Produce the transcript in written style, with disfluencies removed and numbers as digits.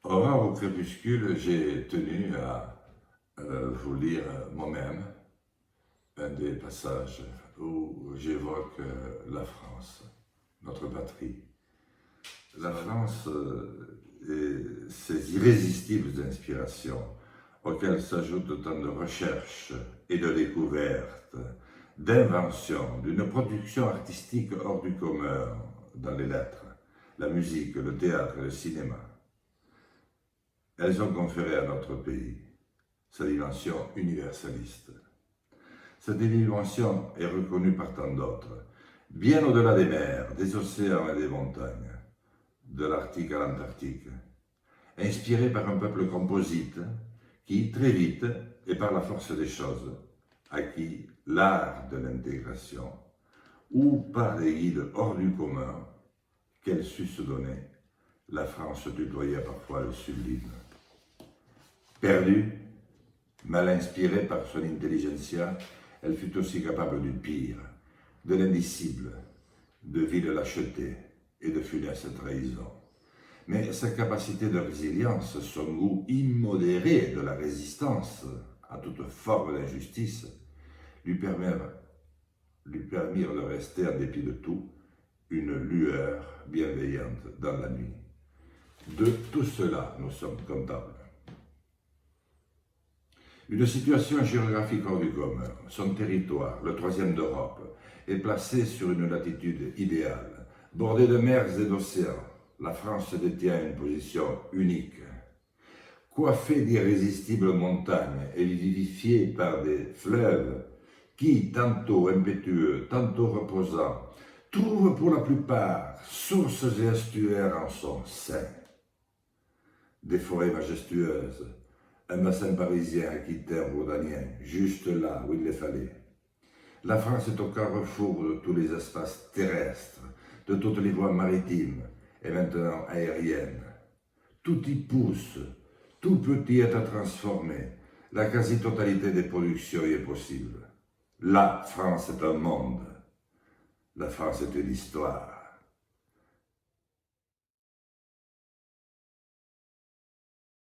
Aurore au crépuscule, j'ai tenu à vous lire moi-même un des passages où j'évoque la France, notre patrie. La France et ses irrésistibles inspirations, auxquelles s'ajoutent tant de recherches et de découvertes, d'inventions, d'une production artistique hors du commun dans les lettres, la musique, le théâtre et le cinéma. Elles ont conféré à notre pays sa dimension universaliste. Cette dimension est reconnue par tant d'autres, bien au-delà des mers, des océans et des montagnes, de l'Arctique à l'Antarctique, inspirée par un peuple composite qui, très vite, et par la force des choses, acquit l'art de l'intégration, ou par des guides hors du commun qu'elle sut se donner, la France tutoyait parfois le sublime. Perdue, mal inspirée par son intelligentsia, elle fut aussi capable du pire, de l'indicible, de vile lâcheté et de funeste trahison. Mais sa capacité de résilience, son goût immodéré de la résistance à toute forme d'injustice, lui permirent de rester, en dépit de tout, une lueur bienveillante dans la nuit. De tout cela, nous sommes comptables. Une situation géographique hors du commun, son territoire, le troisième d'Europe, est placé sur une latitude idéale, bordée de mers et d'océans. La France détient une position unique. Coiffée d'irrésistibles montagnes et vivifiée par des fleuves qui, tantôt impétueux, tantôt reposants, trouvent pour la plupart sources et estuaires en son sein. Des forêts majestueuses, un bassin parisien aquitain rhodanien, juste là où il les fallait. La France est au carrefour de tous les espaces terrestres, de toutes les voies maritimes et maintenant aériennes. Tout y pousse, tout peut y être transformé, la quasi-totalité des productions y est possible. La France est un monde, la France est une histoire.